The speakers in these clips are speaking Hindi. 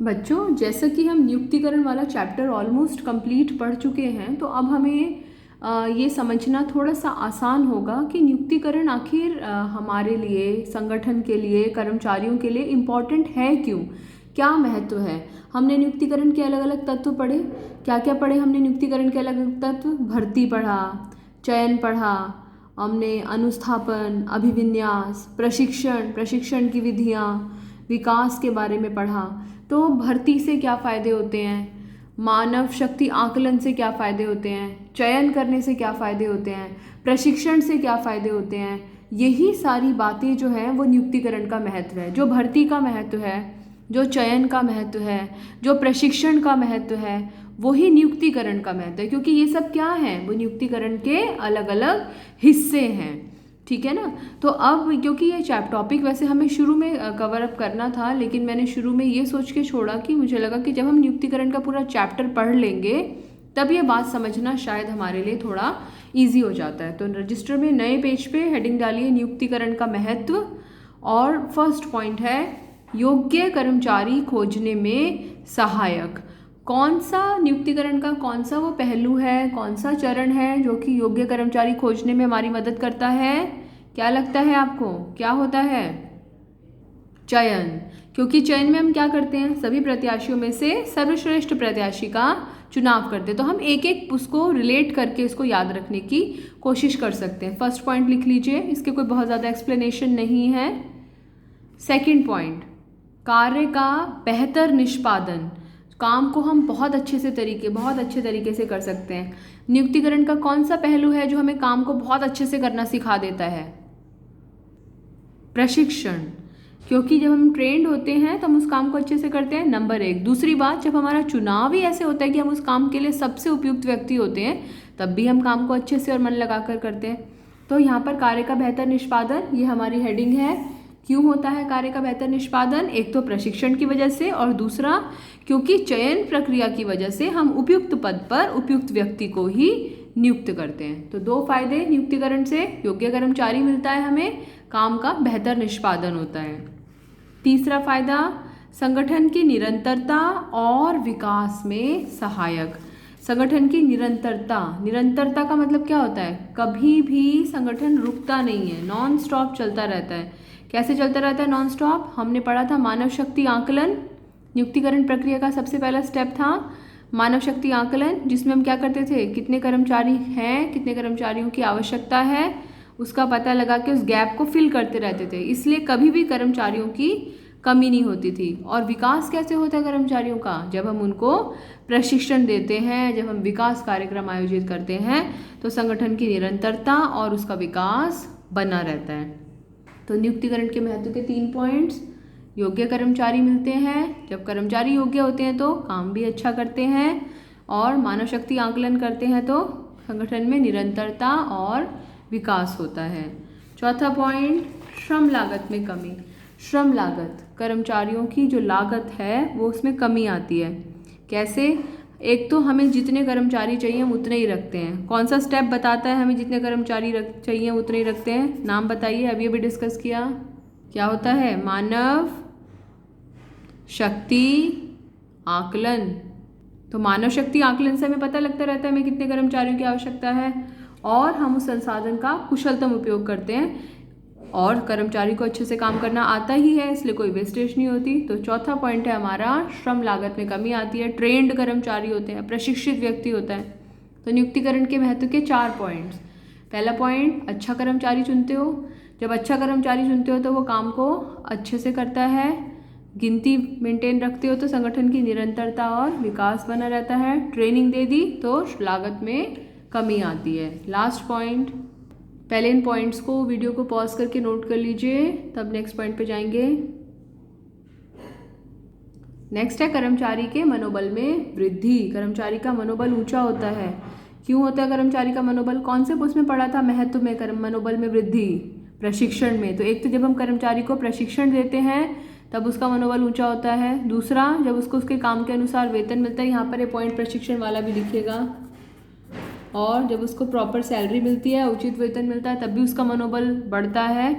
बच्चों, जैसा कि हम नियुक्तिकरण वाला चैप्टर ऑलमोस्ट कंप्लीट पढ़ चुके हैं, तो अब हमें ये समझना थोड़ा सा आसान होगा कि नियुक्तिकरण आखिर हमारे लिए, संगठन के लिए, कर्मचारियों के लिए इम्पॉर्टेंट है क्यों, क्या महत्व है। हमने नियुक्तिकरण के अलग अलग तत्व पढ़े। क्या क्या पढ़े हमने नियुक्तिकरण के अलग अलग तत्व? भर्ती पढ़ा, चयन पढ़ा, हमने अनुस्थापन, अभिविन्यास, प्रशिक्षण की विधियाँ, विकास के बारे में पढ़ा। तो भर्ती से क्या फ़ायदे होते हैं, मानव शक्ति आकलन से क्या फ़ायदे होते हैं, चयन करने से क्या फ़ायदे होते हैं, प्रशिक्षण से क्या फ़ायदे होते हैं। यही सारी बातें जो हैं वो नियुक्तिकरण का महत्व है। जो भर्ती का महत्व है, जो चयन का महत्व है, जो प्रशिक्षण का महत्व है, वही नियुक्तिकरण का महत्व है, क्योंकि ये सब क्या है, वो नियुक्तिकरण के अलग अलग हिस्से हैं। ठीक है ना। तो अब क्योंकि ये टॉपिक वैसे हमें शुरू में कवर अप करना था, लेकिन मैंने शुरू में ये सोच के छोड़ा कि मुझे लगा कि जब हम नियुक्तिकरण का पूरा चैप्टर पढ़ लेंगे तब ये बात समझना शायद हमारे लिए थोड़ा इजी हो जाता है। तो रजिस्टर में नए पेज पे हेडिंग डालिए नियुक्तिकरण का महत्व, और फर्स्ट पॉइंट है योग्य कर्मचारी खोजने में सहायक। कौन सा नियुक्तिकरण का कौन सा वो पहलू है, कौन सा चरण है जो कि योग्य कर्मचारी खोजने में हमारी मदद करता है? क्या लगता है आपको, क्या होता है? चयन। क्योंकि चयन में हम क्या करते हैं, सभी प्रत्याशियों में से सर्वश्रेष्ठ प्रत्याशी का चुनाव करते हैं। तो हम एक एक उसको रिलेट करके इसको याद रखने की कोशिश कर सकते हैं। फर्स्ट पॉइंट लिख लीजिए, इसके कोई बहुत ज़्यादा एक्सप्लेनेशन नहीं है। सेकेंड पॉइंट, कार्य का बेहतर निष्पादन। काम को हम बहुत अच्छे तरीके से कर सकते हैं। नियुक्तिकरण का कौन सा पहलू है जो हमें काम को बहुत अच्छे से करना सिखा देता है? प्रशिक्षण। क्योंकि जब हम ट्रेंड होते हैं तो हम उस काम को अच्छे से करते हैं, नंबर एक। दूसरी बात, जब हमारा चुनाव ही ऐसे होता है कि हम उस काम के लिए सबसे उपयुक्त व्यक्ति होते हैं, तब भी हम काम को अच्छे से और मन लगाकर करते हैं। तो यहाँ पर कार्य का बेहतर निष्पादन, ये हमारी हेडिंग है। क्यों होता है कार्य का बेहतर निष्पादन? एक तो प्रशिक्षण की वजह से, और दूसरा क्योंकि चयन प्रक्रिया की वजह से हम उपयुक्त पद पर उपयुक्त व्यक्ति को ही नियुक्त करते हैं। तो दो फायदे नियुक्तिकरण से, योग्य कर्मचारी मिलता है हमें, काम का बेहतर निष्पादन होता है। तीसरा फायदा, संगठन की निरंतरता और विकास में सहायक। संगठन की निरंतरता का मतलब क्या होता है? कभी भी संगठन रुकता नहीं है, नॉन स्टॉप चलता रहता है। कैसे चलता रहता है नॉन स्टॉप? हमने पढ़ा था मानव शक्ति आकलन। नियुक्तिकरण प्रक्रिया का सबसे पहला स्टेप था मानव शक्ति आकलन, जिसमें हम क्या करते थे, कितने कर्मचारी हैं, कितने कर्मचारियों की आवश्यकता है, उसका पता लगा के उस गैप को फिल करते रहते थे। इसलिए कभी भी कर्मचारियों की कमी नहीं होती थी। और विकास कैसे होता है कर्मचारियों का? जब हम उनको प्रशिक्षण देते हैं, जब हम विकास कार्यक्रम आयोजित करते हैं, तो संगठन की निरंतरता और उसका विकास बना रहता है। तो नियुक्तिकरण के महत्व के 3 पॉइंट्स, योग्य कर्मचारी मिलते हैं, जब कर्मचारी योग्य होते हैं तो काम भी अच्छा करते हैं, और मानव शक्ति आकलन करते हैं तो संगठन में निरंतरता और विकास होता है। चौथा पॉइंट, श्रम लागत में कमी। श्रम लागत, कर्मचारियों की जो लागत है वो उसमें कमी आती है। कैसे? एक तो हमें जितने कर्मचारी चाहिए हम उतने ही रखते हैं। कौन सा स्टेप बताता है हमें जितने कर्मचारी चाहिए उतने ही रखते हैं? नाम बताइए, अभी अभी डिस्कस किया। क्या होता है? मानव शक्ति आकलन। तो मानव शक्ति आकलन से हमें पता लगता रहता है हमें कितने कर्मचारियों की आवश्यकता है, और हम उस संसाधन का कुशलतम उपयोग करते हैं, और कर्मचारी को अच्छे से काम करना आता ही है, इसलिए कोई वेस्टेज नहीं होती। तो चौथा पॉइंट है हमारा, श्रम लागत में कमी आती है, ट्रेंड कर्मचारी होते हैं, प्रशिक्षित व्यक्ति होता है। तो नियुक्तिकरण के महत्व के 4 पॉइंट्स। पहला पॉइंट, अच्छा कर्मचारी चुनते हो। जब अच्छा कर्मचारी चुनते हो तो वो काम को अच्छे से करता है, गिनती मेंटेन रखते हो तो संगठन की निरंतरता और विकास बना रहता है। ट्रेनिंग दे दी तो लागत में कमी आती है। लास्ट पॉइंट, पहले इन पॉइंट्स को, वीडियो को पॉज करके नोट कर लीजिए, तब नेक्स्ट पॉइंट पे जाएंगे। नेक्स्ट है कर्मचारी के मनोबल में वृद्धि। कर्मचारी का मनोबल ऊंचा होता है। क्यों होता है कर्मचारी का मनोबल? कौन से उसमें पढ़ा था महत्व में मनोबल में वृद्धि? प्रशिक्षण में। तो एक तो जब हम कर्मचारी को प्रशिक्षण देते हैं तब उसका मनोबल ऊंचा होता है। दूसरा, जब उसको उसके काम के अनुसार वेतन मिलता है, यहाँ पर ये पॉइंट प्रशिक्षण वाला भी लिखिएगा। और जब उसको प्रॉपर सैलरी मिलती है, उचित वेतन मिलता है, तब भी उसका मनोबल बढ़ता है।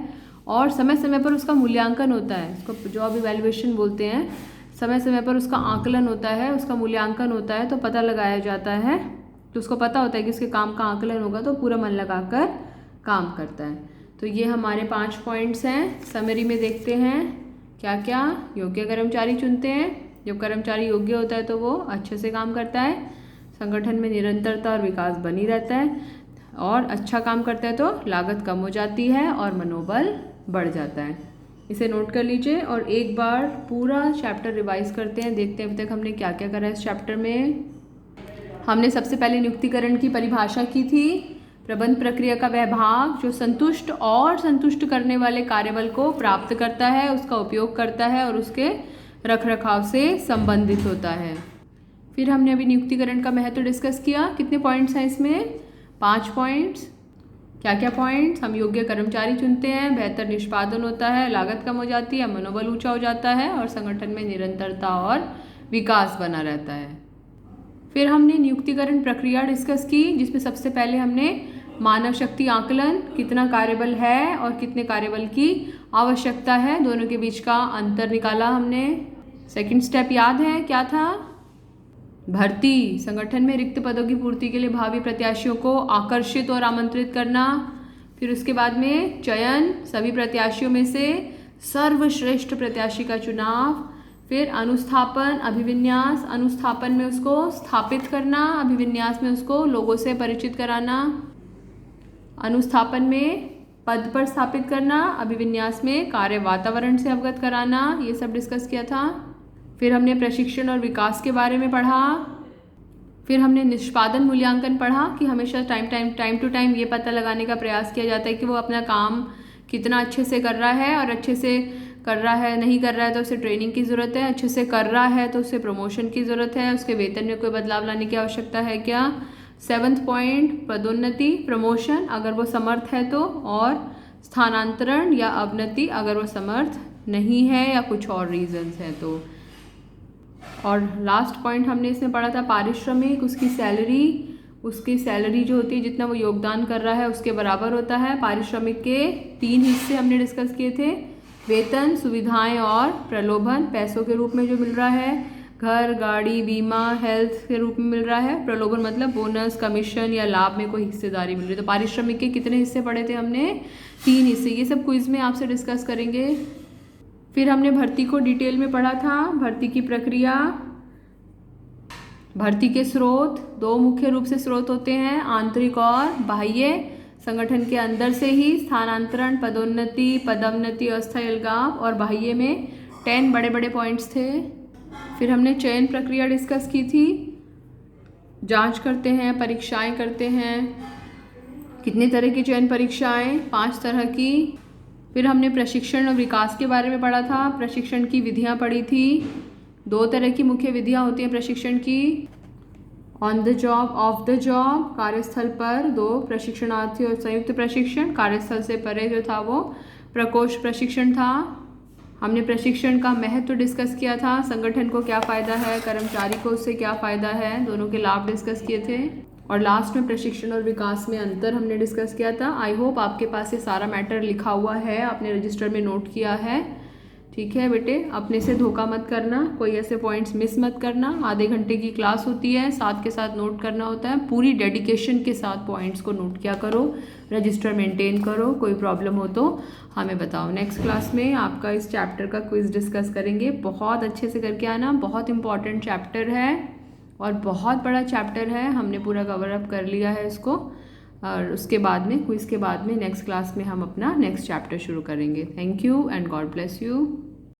और समय समय पर उसका मूल्यांकन होता है, इसको जॉब इवैल्यूएशन बोलते हैं। समय समय पर उसका आकलन होता है, उसका मूल्यांकन होता है, तो पता लगाया जाता है, तो उसको पता होता है कि उसके काम का आकलन होगा, तो पूरा मन लगाकर काम करता है। तो ये हमारे 5 पॉइंट्स हैं। समरी में देखते हैं क्या क्या। योग्य कर्मचारी चुनते हैं। जब कर्मचारी योग्य होता है तो वो अच्छे से काम करता है, संगठन में निरंतरता और विकास बनी रहता है, और अच्छा काम करता है तो लागत कम हो जाती है और मनोबल बढ़ जाता है। इसे नोट कर लीजिए और एक बार पूरा चैप्टर रिवाइज करते हैं, देखते हैं अभी तक हमने क्या क्या करा इस चैप्टर में। हमने सबसे पहले नियुक्तिकरण की परिभाषा की थी। प्रबंध प्रक्रिया का वह भाग जो संतुष्ट और संतुष्ट करने वाले कार्यबल को प्राप्त करता है, उसका उपयोग करता है और उसके रखरखाव से संबंधित होता है। फिर हमने अभी नियुक्तिकरण का महत्व डिस्कस किया। कितने पॉइंट्स हैं इसमें? 5 पॉइंट्स। क्या क्या पॉइंट्स? हम योग्य कर्मचारी चुनते हैं, बेहतर निष्पादन होता है, लागत कम हो जाती है, मनोबल ऊंचा हो जाता है और संगठन में निरंतरता और विकास बना रहता है। फिर हमने नियुक्तिकरण प्रक्रिया डिस्कस की, जिसमें सबसे पहले हमने मानव शक्ति आकलन, कितना कार्यबल है और कितने कार्यबल की आवश्यकता है, दोनों के बीच का अंतर निकाला हमने। सेकंड स्टेप याद है क्या था? भर्ती, संगठन में रिक्त पदों की पूर्ति के लिए भावी प्रत्याशियों को आकर्षित और आमंत्रित करना। फिर उसके बाद में चयन, सभी प्रत्याशियों में से सर्वश्रेष्ठ प्रत्याशी का चुनाव। फिर अनुस्थापन, अभिविन्यास, अनुस्थापन में उसको स्थापित करना, अभिविन्यास में उसको लोगों से परिचित कराना। अनुस्थापन में पद पर स्थापित करना, अभिविन्यास में कार्य वातावरण से अवगत कराना, ये सब डिस्कस किया था। फिर हमने प्रशिक्षण और विकास के बारे में पढ़ा। फिर हमने निष्पादन मूल्यांकन पढ़ा कि हमेशा टाइम टू टाइम ये पता लगाने का प्रयास किया जाता है कि वो अपना काम कितना अच्छे से कर रहा है, और अच्छे से कर रहा है, नहीं कर रहा है तो उसे ट्रेनिंग की ज़रूरत है, अच्छे से कर रहा है तो उसे प्रमोशन की ज़रूरत है, उसके वेतन में कोई बदलाव लाने की आवश्यकता है क्या। 7वां पॉइंट पदोन्नति, प्रमोशन अगर वो समर्थ है तो, और स्थानांतरण या अवनति अगर वो समर्थ नहीं है या कुछ और रीजंस हैं तो। और लास्ट पॉइंट हमने इसमें पढ़ा था पारिश्रमिक, उसकी सैलरी जो होती है जितना वो योगदान कर रहा है उसके बराबर होता है। पारिश्रमिक के 3 हिस्से हमने डिस्कस किए थे, वेतन, सुविधाएं और प्रलोभन। पैसों के रूप में जो मिल रहा है, घर, गाड़ी, बीमा, हेल्थ के रूप में मिल रहा है। प्रलोभन मतलब बोनस, कमीशन या लाभ में कोई हिस्सेदारी मिल रही है। तो पारिश्रमिक के कितने हिस्से पढ़े थे हमने? 3 हिस्से। ये सब क्विज में आपसे डिस्कस करेंगे। फिर हमने भर्ती को डिटेल में पढ़ा था, भर्ती की प्रक्रिया, भर्ती के स्रोत। 2 मुख्य रूप से स्रोत होते हैं, आंतरिक और बाह्य। संगठन के अंदर से ही स्थानांतरण, पदोन्नति, पदोन्नति, अस्थायी अलगाव, और बाह्य में 10 बड़े बड़े पॉइंट्स थे। फिर हमने चयन प्रक्रिया डिस्कस की थी, जांच करते हैं, परीक्षाएं करते हैं। कितने तरह की चयन परीक्षाएं? 5 तरह की। फिर हमने प्रशिक्षण और विकास के बारे में पढ़ा था, प्रशिक्षण की विधियां पढ़ी थी। 2 तरह की मुख्य विधियां होती हैं प्रशिक्षण की, on the job, of the job, कार्यस्थल पर 2 प्रशिक्षणार्थी और संयुक्त प्रशिक्षण। कार्यस्थल से परे जो था वो प्रकोष्ठ प्रशिक्षण था। हमने प्रशिक्षण का महत्व डिस्कस किया था, संगठन को क्या फ़ायदा है, कर्मचारी को उससे क्या फ़ायदा है, दोनों के लाभ डिस्कस किए थे। और लास्ट में प्रशिक्षण और विकास में अंतर हमने डिस्कस किया था। आई होप आपके पास ये सारा मैटर लिखा हुआ है, आपने रजिस्टर में नोट किया है। ठीक है बेटे, अपने से धोखा मत करना, कोई ऐसे पॉइंट्स मिस मत करना। आधे घंटे की क्लास होती है, साथ के साथ नोट करना होता है। पूरी डेडिकेशन के साथ पॉइंट्स को नोट किया करो, रजिस्टर मेंटेन करो। कोई प्रॉब्लम हो तो हमें बताओ। नेक्स्ट क्लास में आपका इस चैप्टर का क्विज डिस्कस करेंगे, बहुत अच्छे से करके आना। बहुत इंपॉर्टेंट चैप्टर है और बहुत बड़ा चैप्टर है, हमने पूरा कवर अप कर लिया है इसको। और उसके बाद में, क्विज के बाद में नेक्स्ट क्लास में हम अपना नेक्स्ट चैप्टर शुरू करेंगे। Thank you and God bless you.